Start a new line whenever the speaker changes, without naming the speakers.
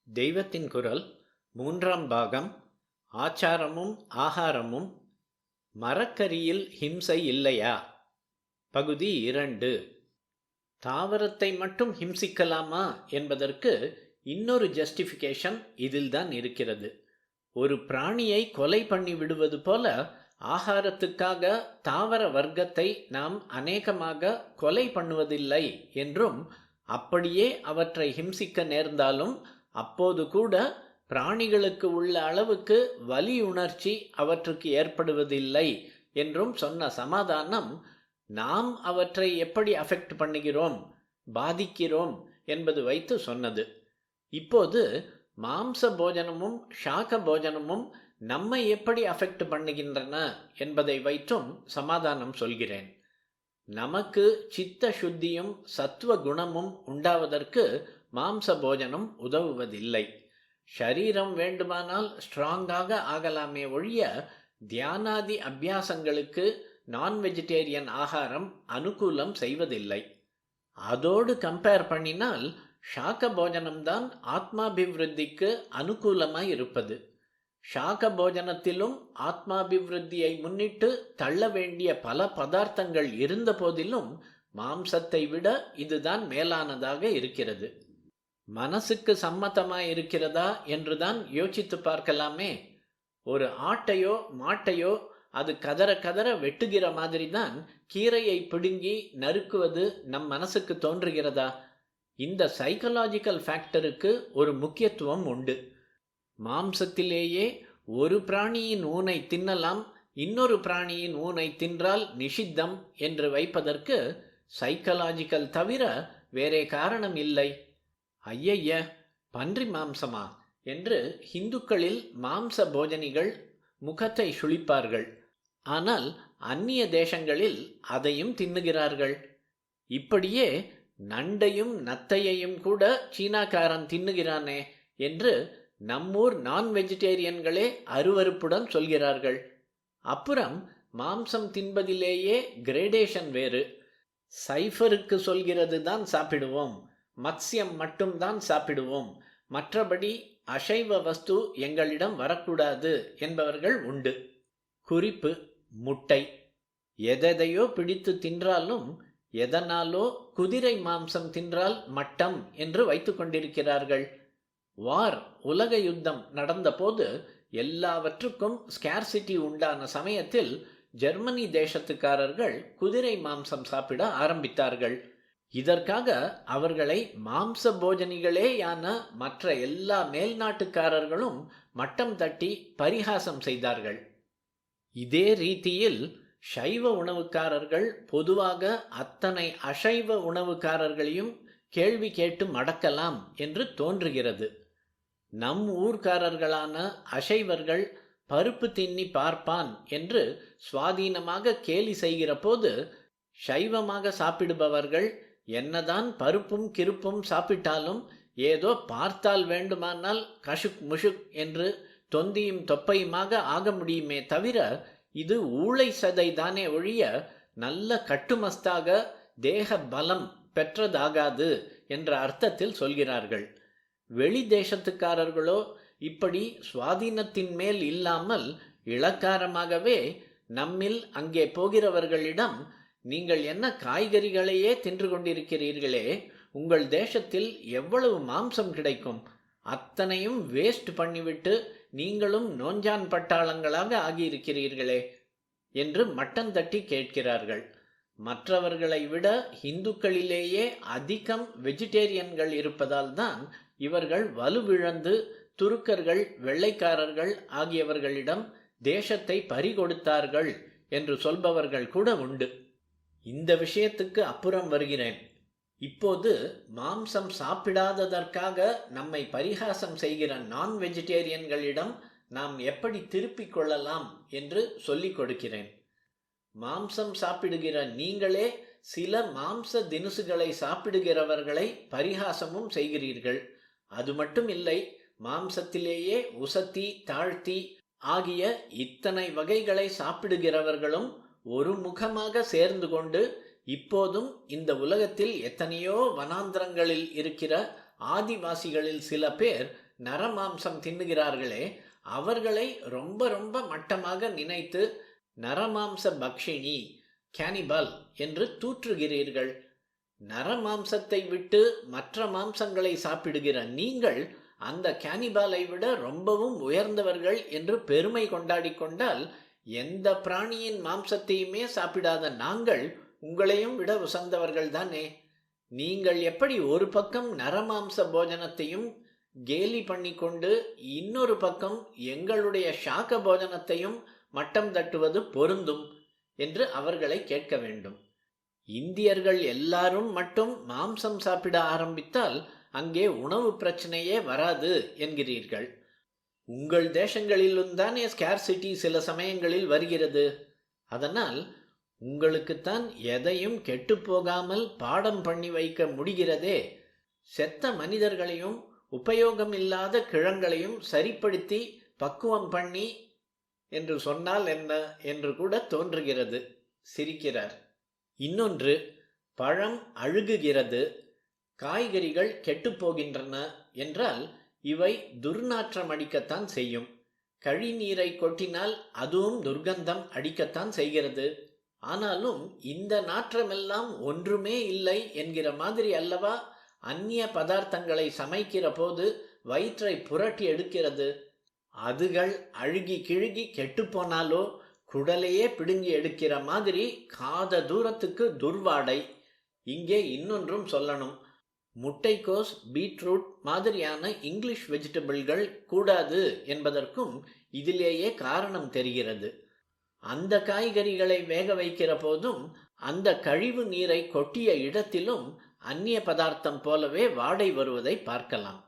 தெய்வத்தின் குரல் மூன்றாம் பாகம். ஆச்சாரமும் ஆகாரமும். மரக்கரியில் ஹிம்சை இல்லையா? பகுதி 2. தாவரத்தை மட்டும் ஹிம்சிக்கலாமா என்பதற்கு இன்னொரு ஜஸ்டிஃபிகேஷன் இதில்தான் இருக்கிறது. ஒரு பிராணியை கொலை பண்ணி விடுவது போல ஆகாரத்துக்காக தாவர வர்க்கத்தை நாம் அநேகமாக கொலை பண்ணுவதில்லை என்றும், அப்படியே அவற்றை ஹிம்சிக்க நேர்ந்தாலும் அப்போது கூட பிராணிகளுக்கு உள்ள அளவுக்கு வலி உணர்ச்சி அவற்றுக்கு ஏற்படுவதில்லை என்றும் சொன்ன சமாதானம், நாம் அவற்றை எப்படி அஃபெக்ட் பண்ணுகிறோம், பாதிக்கிறோம் என்பது வைத்து சொன்னது. இப்போது மாம்ச போஜனமும் ஷாக போஜனமும் நம்மை எப்படி அஃபெக்ட் பண்ணுகின்றன என்பதை வைத்தும் சமாதானம் சொல்கிறேன். நமக்கு சித்த சுத்தியும் சத்துவ குணமும் உண்டாவதற்கு மாம்ச போஜனம் உதவுவதில்லை. ஷரீரம் வேண்டுமானால் ஸ்ட்ராங்காக ஆகலாமே ஒழிய தியானாதி அபியாசங்களுக்கு நான் வெஜிடேரியன் ஆகாரம் அனுகூலம் செய்வதில்லை. அதோடு கம்பேர் பண்ணினால் ஷாக போஜனம்தான் ஆத்மாபிவிருத்திக்கு அனுகூலமாய் இருப்பது. ஷாக போஜனத்திலும் ஆத்மாபிவிருத்தியை முன்னிட்டு தள்ள வேண்டிய பல பதார்த்தங்கள் இருந்த போதிலும் மாம்சத்தை விட இதுதான் மேலானதாக இருக்கிறது. மனசுக்கு சம்மதமாய் இருக்கிறதா என்றுதான் யோசித்து பார்க்கலாமே. ஒரு ஆட்டையோ மாட்டையோ அது கதற கதற வெட்டுகிற மாதிரி தான் கீரையை பிடுங்கி நறுக்குவது நம் மனசுக்கு தோன்றுகிறதா? இந்த சைக்கலாஜிக்கல் ஃபேக்டருக்கு ஒரு முக்கியத்துவம் உண்டு. மாம்சத்திலேயே ஒரு பிராணியின் ஊனை தின்னலாம், இன்னொரு பிராணியின் ஊனை தின்றால் நிஷித்தம் என்று வைப்பதற்கு சைக்கலாஜிக்கல் தவிர வேறே காரணம் இல்லை. ஐயைய, பன்றி மாம்சமா என்று இந்துக்களில் மாம்ச போஜனிகள் முகத்தை சுளிப்பார்கள். ஆனால் அந்நிய தேசங்களில் அதையும் தின்னுகிறார்கள். இப்படியே நண்டையும் நத்தையையும் கூட சீனாக்காரன் தின்னுகிறானே என்று நம்மூர் நான் வெஜிடேரியன்களே அருவருப்புடன் சொல்கிறார்கள். அப்புறம் மாம்சம் தின்பதிலேயே கிரேடேஷன் வேறு. சைஃபருக்கு சொல்கிறது தான் சாப்பிடுவோம், மத்ஸ்யம் மட்டும்தான் சாப்பிடுவோம், மற்றபடி அசைவ வஸ்து எங்களிடம் வரக்கூடாது என்பவர்கள் உண்டு. குறிப்பு: முட்டை. எதையோ பிடித்து தின்றாலும் எதனாலோ குதிரை மாம்சம் தின்றால் மட்டம் என்று வைத்து கொண்டிருக்கிறார்கள். வார், உலக யுத்தம் நடந்தபோது எல்லாவற்றுக்கும் ஸ்கேர்சிட்டி உண்டான சமயத்தில் ஜெர்மனி தேசத்துக்காரர்கள் குதிரை மாம்சம் சாப்பிட ஆரம்பித்தார்கள். இதற்காக அவர்களை மாம்ச போஜனிகளேயான மற்ற எல்லா மேல்நாட்டுக்காரர்களும் மட்டம் தட்டி பரிகாசம் செய்தார்கள். இதே ரீதியில் சைவ உணவுக்காரர்கள் பொதுவாக அத்தனை அசைவ உணவுக்காரர்களையும் கேள்வி கேட்டு மடக்கலாம் என்று தோன்றுகிறது. நம் ஊர்க்காரர்களான அசைவர்கள் பருப்பு தின்னி பார்ப்பான் என்று சுவாதீனமாக கேலி செய்கிற போது, சைவமாக சாப்பிடுபவர்கள் என்னதான் பருப்பும் கிருப்பும் சாப்பிட்டாலும் ஏதோ பார்த்தால் வேண்டுமானால் கஷுக் முஷுக் என்று தொந்தியும் தொப்பையுமாக ஆக முடியுமே தவிர இது ஊளை சதை தானே ஒழிய நல்ல கட்டுமஸ்தாக தேக பலம் பெற்றதாகாது என்ற அர்த்தத்தில் சொல்கிறார்கள். வெளி தேசத்துக்காரர்களோ இப்படி சுவாதீனத்தின் மேல் இல்லாமல் இளக்காரமாகவே நம்மில் அங்கே போகிறவர்களிடம், நீங்கள் என்ன காய்கறிகளையே தின்று கொண்டிருக்கிறீர்களே, உங்கள் தேசத்தில் எவ்வளவு மாம்சம் கிடைக்கும், அத்தனையும் வேஸ்ட் பண்ணிவிட்டு நீங்களும் நோஞ்சான் பட்டாளங்களாக ஆகியிருக்கிறீர்களே என்று மட்டம் தட்டி கேட்கிறார்கள். மற்றவர்களை விட இந்துக்களிலேயே அதிகம் வெஜிடேரியன்கள் இருப்பதால் தான் இவர்கள் வலுவிழந்து துருக்கர்கள், வெள்ளைக்காரர்கள் ஆகியவர்களிடம் தேசத்தை பறிகொடுத்தார்கள் என்று சொல்பவர்கள் கூட உண்டு. இந்த விஷயத்துக்கு அப்புறம் வருகிறேன். இப்போது மாம்சம் சாப்பிடாததற்காக நம்மை பரிகாசம் செய்கிற நான் வெஜிடேரியன்களிடம் நாம் எப்படி திருப்பிக் கொள்ளலாம் என்று சொல்லிக் கொடுக்கிறேன். மாம்சம் சாப்பிடுகிற நீங்களே சில மாம்ச தினுசுகளை சாப்பிடுகிறவர்களை பரிகாசமும் செய்கிறீர்கள். அது மட்டும் இல்லை, மாம்சத்திலேயே உசத்தி, தாழ்த்தி ஆகிய இத்தனை வகைகளை சாப்பிடுகிறவர்களும் ஒரு முகமாக சேர்ந்து கொண்டு இப்போதும் இந்த உலகத்தில் எத்தனையோ வனாந்திரங்களில் இருக்கிற ஆதிவாசிகளில் சில பேர் நரமாம்சம் தின்னுகிறார்களே, அவர்களை ரொம்ப ரொம்ப மட்டமாக நினைத்து நரமாம்ச பக்ஷினி, கேனிபல் என்று தூற்றுகிறீர்கள். நரமாம்சத்தை விட்டு மற்ற மாம்சங்களை சாப்பிடுகிற நீங்கள் அந்த கேனிபாலை விட ரொம்பவும் உயர்ந்தவர்கள் என்று பெருமை கொண்டாடி கொண்டால், எந்த பிராணியின் மாம்சத்தையுமே சாப்பிடாத நாங்கள் உங்களையும் விட உசந்தவர்கள் தானே. நீங்கள் எப்படி ஒரு பக்கம் நரமாம்ச போஜனத்தையும் கேலி பண்ணி கொண்டு இன்னொரு பக்கம் எங்களுடைய சாக்க போஜனத்தையும் மட்டம் தட்டுவது பொருந்தும் என்று அவர்களை கேட்க வேண்டும். இந்தியர்கள் எல்லாரும் மட்டும் மாம்சம் சாப்பிட ஆரம்பித்தால் அங்கே உணவு பிரச்சனையே வராது என்கிறீர்கள். உங்கள் தேசங்களிலும் தானே ஸ்கேர்சிட்டி சில சமயங்களில் வருகிறது. அதனால் உங்களுக்குத்தான் எதையும் கெட்டுப்போகாமல் பாடம் பண்ணி வைக்க முடிகிறதே. செத்த மனிதர்களையும் உபயோகமில்லாத கிழங்களையும் சரிப்படுத்தி பக்குவம் பண்ணி என்று சொன்னால் என்ன என்று கூட தோன்றுகிறது. சிரிக்கிறார். இன்னொன்று, பழம் அழுகுகிறது, காய்கறிகள் கெட்டுப்போகின்றன என்றால் இவை துர்நாற்றம் அடிக்கத்தான் செய்யும். கழிநீரை கொட்டினால் அதுவும் துர்கந்தம் அடிக்கத்தான் செய்கிறது. ஆனாலும் இந்த நாற்றமெல்லாம் ஒன்றுமே இல்லை என்கிற மாதிரி அல்லவா அந்நிய பதார்த்தங்களை சமைக்கிற போது வயிற்றை புரட்டி எடுக்கிறது. அதுகள் அழுகி கிழுகி கெட்டுப்போனாலோ குடலையே பிடுங்கி எடுக்கிற மாதிரி காத தூரத்துக்கு துர்வாடை. இங்கே இன்னொன்றும் சொல்லணும். முட்டைக்கோஸ், பீட்ரூட் மாதிரியான இங்கிலீஷ் வெஜிடபிள்கள் கூடாது என்பதற்கும் இதிலேயே காரணம் தெரிகிறது. அந்த காய்கறிகளை வேக வைக்கிற போதும் அந்த கழிவு நீரை கொட்டிய இடத்திலும் அந்நிய பதார்த்தம் போலவே வாடை வருவதை பார்க்கலாம்.